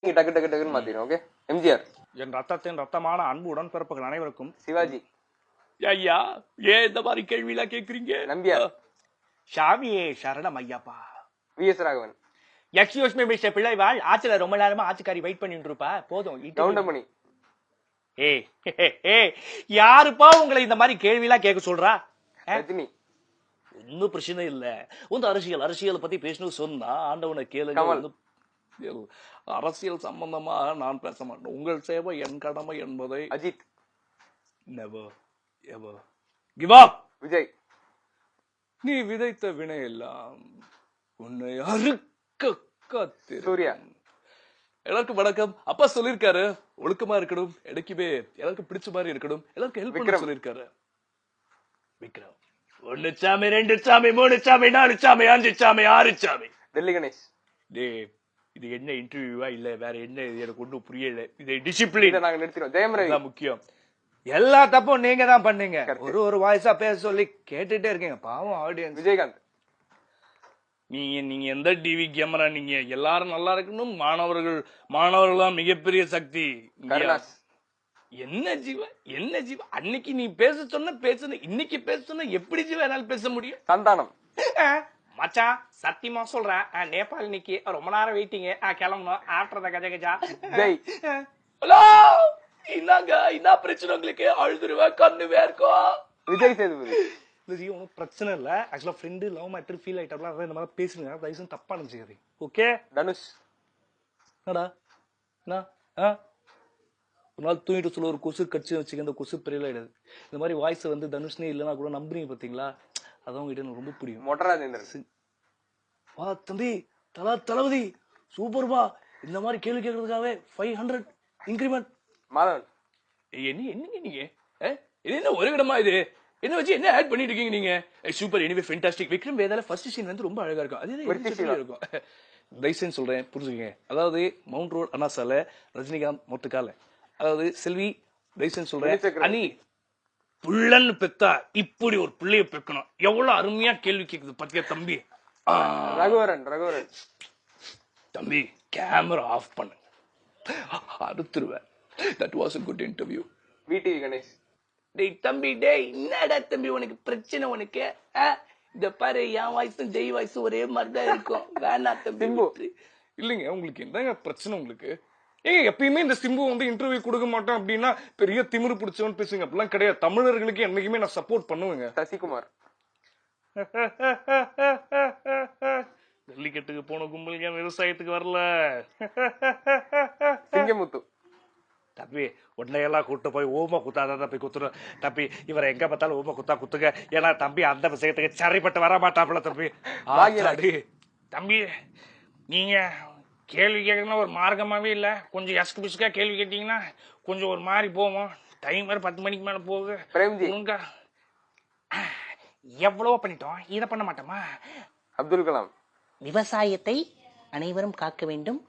டக்கு டக்கு டக்குன்னு மாத்திரும். ஓகே, எம்ஜிஆர். என் ரத்தத்தின் ரத்தமான அன்பு உடன்பிறப்புகள் அனைவருக்கும். சிவாஜி. ஐயா, ஏன் இந்த மாதிரி கேள்வி எல்லாம் கேக்குறீங்க? நம்பியார். சாமியே சரணம் Ayyappa. VS Raghavan. Excuse me mister பிள்ளைவாள், ஆச்சுல ரொம்ப நேரமா ஆச்சுக்காரி வெயிட் பண்ணிட்டு இருப்பா, போதும். கவுண்டமணி. யாருப்பா உங்களை இந்த மாதிரி கேள்வி எல்லாம் கேட்க சொல்றா? ரஜினி. ஒன்னும் பிரச்சனை இல்ல. வந்து அரசியல் பத்தி பேசணும் சொன்னா ஆண்டவனை கேளுங்க. அரசியல் சம்பந்தமாக நான் பேச மாட்டேன். உங்கள் சேவை என் கடமை என்பதை. Ajith. Never ever give up. Vijay. நீ விதைத்த வினை எல்லாம் உன்னை அறுக்க காத்திரு. சூர்யா. எல்லாருக்கும் வணக்கம். அப்பா சொல்லிருக்காரு, ஒழுக்கமா இருக்கணும், எனக்குமே எல்லாருக்கும் பிடிச்ச மாதிரி இருக்கணும், எல்லாருக்கும் ஹெல்ப் பண்ண சொல்லிருக்காரு. விக்ரம். 1 சாமி 2 சாமி 3 சாமி 4 சாமி 5 சாமி 6 சாமி. டெல்லி கணேஷ். இது என்ன இன்டர்வியூவா இல்ல வேற என்ன? எனக்கு ஒன்றும் புரியல. இது டிசிப்ளின். நாங்க நிறுத்திடுவோம். ஜெயம் ரவி முக்கியம். எல்லா தப்பும் நீங்க தான் பண்ணீங்க. ஒரு வாய்ஸா பேச சொல்லி கேட்டுட்டே இருக்கீங்க, பாவம் ஆடியன்ஸ். விஜயகாந்த். நீங்க எந்த டிவி கேமரா? நீங்க எல்லாரும் நல்லா இருக்கணும். மாணவர்கள் தான் மிகப்பெரிய சக்தி. என்ன ஜீவா அன்னைக்கு நீ பேச சொன்ன பேசுன, இன்னைக்கு பேச சொன்ன, எப்படி ஜீவா என்னால பேச முடியும்? சந்தானம். மச்சான் சத்தியமா சொல்றேன், நேபாள் இன்னைக்கு ரொம்ப நேரம் வெயிட்டிங், கிளம்பணும். After the Gaja Gaja. Hello, என்ன பிரச்சனை உங்களுக்கு? அழுதுருவேன், கண்ணுவே இருக்கும். விஜய் சேதுபதி. ஒன்றும் பிரச்சனை இல்ல. ஆக்சுவலா ஃப்ரெண்டு லவ் மேட்டர் ஃபீல் ஆயிட்டாப்ல, அதான் இந்த மாதிரி பேசுங்க. தயவுசெய்து தப்பா நினைச்சுக்காதீங்க. ஓகே தனுஷ். என்னடா என்ன ஒரு நாள் தூங்கிட்டு சொல்ல ஒரு கொசு கட்சி வச்சுக்க, இந்த கொசு பெரிய ஆயிடுது. இந்த மாதிரி வாய்ஸ் வந்து தனுஷ்னே இல்லைன்னா கூட நம்புறீங்க பாத்தீங்களா? அதான் உங்ககிட்ட எனக்கு ரொம்ப பிடிக்கும். மொட்டராஜேந்திரன். வா தம்பி, தளபதி சூப்பர்பா. இந்த மாதிரி கேள்வி கேட்கறதுக்காகவே 500 இன்கிரிமெண்ட். மாதவன். என்னங்க நீங்க என்ன ஒரு விடமா இது? என்ன வச்சு என்ன ஆட் பண்ணிட்டு இருக்கீங்க நீங்க? Super, anyway fantastic. விக்ரம் வேதால ஃபர்ஸ்ட் சீன் வந்து ரொம்ப அழகா இருக்கும். அதே இருக்கும். தயவுசெய்து சொல்றேன், புரிஞ்சுக்கங்க. அதாவது மவுண்ட் ரோட் அண்ணாசால, ரஜினிகாந்த் மொத்துக்கால. அதாவது செல்வி, தயவுசெய்து சொல்றேன், அனி புள்ளன்னு பெத்தா இப்படி ஒரு பிள்ளைய பெக்கணும். எவ்வளவு அருமையா கேள்வி கேக்குது பத்தியா தம்பி? ரகுவரன். தம்பி கேமரா ஆஃப் பண்ணு, அடுத்துருவேன். That was a good interview. VTV Ganesh. டேய் தம்பி, என்னடா தம்பி உனக்கு பிரச்சனை? உனக்கு இந்த பாரு, என் வாய்ஸும் ஜெய் வாய்ஸும் ஒரே மாதிரிதான் இருக்கும். வேணா தம்பி. இல்லைங்க, உங்களுக்கு என்னங்க பிரச்சனை? உங்களுக்கு எப்பயுமே இந்த சிம்பு வந்து இன்டர்வியூ கொடுக்க மாட்டேன் அப்படின்னா பெரிய திமிரு பிடிச்சவன் பேசுங்க. அப்படிலாம் கிடையாது. தமிழர்களுக்கு என்னைக்குமே நான் சப்போர்ட் பண்ணுவேங்க. சசிகுமார். ஜல்லிக்கட்டுக்கு போன கும்பல் ஏன் விவசாயத்துக்கு வரல? சிங்கமுத்து. தம்பி உன்னையெல்லாம் கூட்டு போய் ஓமா குத்தாதான் தம்பி குத்துரும். தம்பி இவரை எங்க பார்த்தாலும் ஓமா குத்துங்க. ஏன்னா தம்பி அந்த விஷயத்துக்கு சரிப்பட்டு வர மாட்டாப்புல தம்பி. தம்பி நீங்க கேள்வி கேட்கணும் ஒரு மார்க்கமாவே இல்ல. கொஞ்சம் எஸ்கு பிஸ்கா கேள்வி கேட்டீங்கன்னா கொஞ்சம் ஒரு மாதிரி போவோம். டைம் வேற 10 மணிக்கு மேல போகுது. எவ்வளவோ பண்ணிட்டோம், இதை பண்ண மாட்டோமா? அப்துல் கலாம். விவசாயத்தை அனைவரும் காக்க வேண்டும்,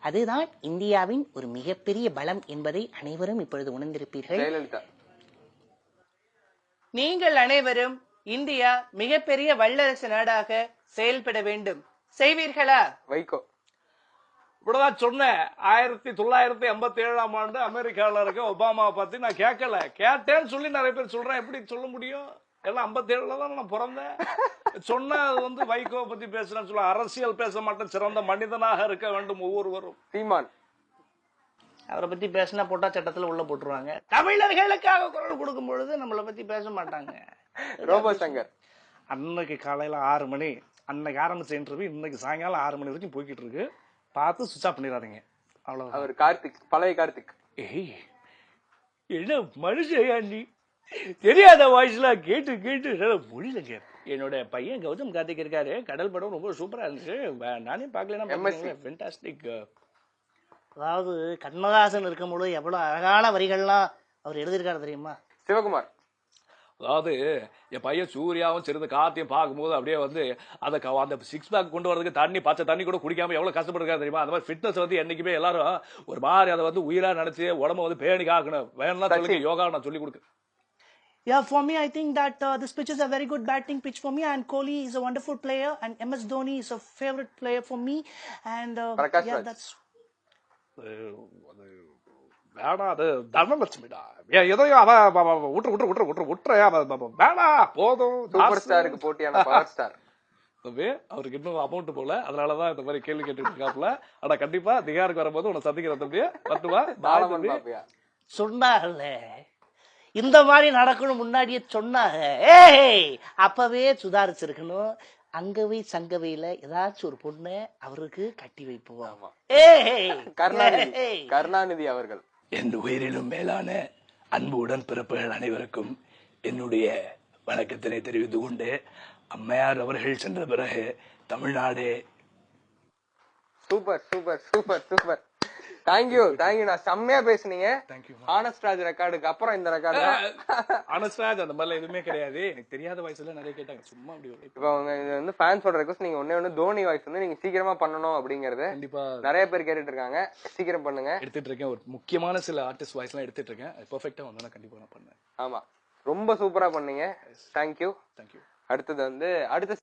அதுதான் இந்தியாவின் ஒரு மிகப்பெரிய பலம் என்பதை அனைவரும் இப்பொழுது உணர்ந்திருப்பீர்கள். நீங்கள் அனைவரும் இந்தியா மிகப்பெரிய வல்லரசு நாடாக செயல்பட வேண்டும், செய்வீர்களா? வைகோ. இப்படிதான் சொன்னேன். 1957ஆம் ஆண்டு அமெரிக்காவில் இருக்க ஒபாமாவை பத்தி நான் கேட்டேன்னு சொல்லி நிறைய பேர் சொல்றேன். எப்படி சொல்ல முடியும்? எல்லாம் 57ல தான் நான் பிறந்தேன். சொன்ன அது வந்து வைகோவை பத்தி பேசுறேன்னு சொல்ல. அரசியல் பேச மாட்டேன், சிறந்த மனிதனாக இருக்க வேண்டும் ஒவ்வொருவரும். சீமான். அவரை பத்தி பேசினா போட்டா சட்டத்துல உள்ள போட்டுருவாங்க. தமிழர்களுக்காக குரல் கொடுக்கும் பொழுது நம்மளை பத்தி பேச மாட்டாங்க. ரோபோ சங்கர். அன்னைக்கு காலையில 6 மணி, அன்னைக்கு ஆரம்பிச்ச இன்டர்வியூ இன்னைக்கு சாயங்காலம் 6 மணி வரைக்கும் போய்கிட்டு இருக்கு. பார்த்து சுவிட்ச் ஆஃப் பண்ணிடாதீங்க. அவ்வளவு. அவர் கார்த்திக், பழைய கார்த்திக். என்ன மனுஷயா நீ? தெரியாத வாய்ஸ்ல கேட்டு முடியலங்க. என்னோட பையன் கௌதம் கார்த்திக் இருக்காரு, கடல் படம் ரொம்ப சூப்பரா இருந்துச்சு. நானே பார்க்கலன்னா. அதாவது கண்ணதாசன் இருக்கும்போது எவ்வளவு அழகான வரிகள்லாம் அவர் எழுதியிருக்காரு தெரியுமா? சிவகுமார். அதாவது என் பையன் சூர்யாவும் சிறந்த கார்த்தியும் பார்க்கும்போது அப்படியே வந்து அந்த 6 பேக் கொண்டு வரதுக்கு பச்சை தண்ணி கூட குடிக்காம எவ்வளவு கஷ்டப்பட்டிருக்காரு தெரியுமா? அந்த மாதிரி ஃபிட்னஸ் வந்து என்னைக்குமே எல்லாரும் ஒரு மாதிரி அதை வந்து உயிரா நினைச்சு உடம்ப வந்து பேணி காக்கணும். வேணும்னா சொல்லுங்க, யோகா நான் சொல்லி கொடுக்குறேன். Yeah, for me, I think that this pitch is a very good batting pitch for me, and Kohli is a wonderful player, and MS Dhoni is a favorite player for me, and yeah, that's அது வேணாம், அது தனலட்சுமிடா. எதையும் அவ விட்டுற வேணாம், போதும். Super ஸ்டாருக்கு போட்டியான power star. தம்பி, அவருக்கு இன்னும் அமௌண்ட் போல, அதனாலதான் இந்த மாதிரி கேள்வி கேட்டுட்டு இருக்காப்ல. ஆனா கண்டிப்பா திகாருக்கு வரும்போது உன்னை சந்திக்கிற தம்பி. வரட்டுமா? பாய் தாளமன் தம்பி. பாப்பியா. சொன்னாங்கல்ல இந்த மாதிரி நடக்கணும் முன்னாடியே சொன்னாங்க. ஏய் அப்பவே சுதாரிச்சிருக்கணும். அங்கவை சங்கவையில ஏதாச்சும் ஒரு பொண்ணு அவருக்கு கட்டி வைப்போம். ஆமா. ஏய் கருணாநிதி ஏய். கருணாநிதி அவர்கள். என் உயிரிலும் மேலான அன்பு உடன்பிறப்புகள் அனைவருக்கும் என்னுடைய வணக்கத்தினை தெரிவித்துக் கொண்டு, அம்மையார் அவர்கள் சென்ற பிறகு Tamil Nadu super super super super. Thank you thank you. நான் செம்மையா பேசுனீங்க. தேங்க்யூ. ஆனஸ்ட் ராஜ் ரெக்கார்டுக்கு அப்புறம் இந்த ரெக்கார்டு தான். ஆனஸ்டாஜ் அந்த மாதிரிலாம் எதுவுமே கிடையாது. எனக்கு தெரியாத வயசுல நிறைய கேட்டாங்க, சும்மா அப்படி ஒரு இப்போ அவங்க இது வந்து ஃபேன்ஸோட ரெக்வஸ்ட். நீங்க ஒண்ணு தோனி வாய்ஸ் வந்து நீங்க சீக்கிரமா பண்ணணும் அப்படிங்கறது கண்டிப்பா நிறைய பேர் கேட்டுட்டு இருக்காங்க. சீக்கிரம் பண்ணுங்க. எடுத்துட்டு இருக்கேன். ஒரு முக்கியமான சில ஆர்டிஸ்ட் வாய்ஸ் எல்லாம் எடுத்துட்டு இருக்கேன். பெர்ஃபெக்ட்டா வந்து கண்டிப்பா நான் பண்ணேன். ஆமா, ரொம்ப சூப்பரா பண்ணீங்க. தேங்க்யூ. தேங்க்யூ. அடுத்தது வந்து அடுத்த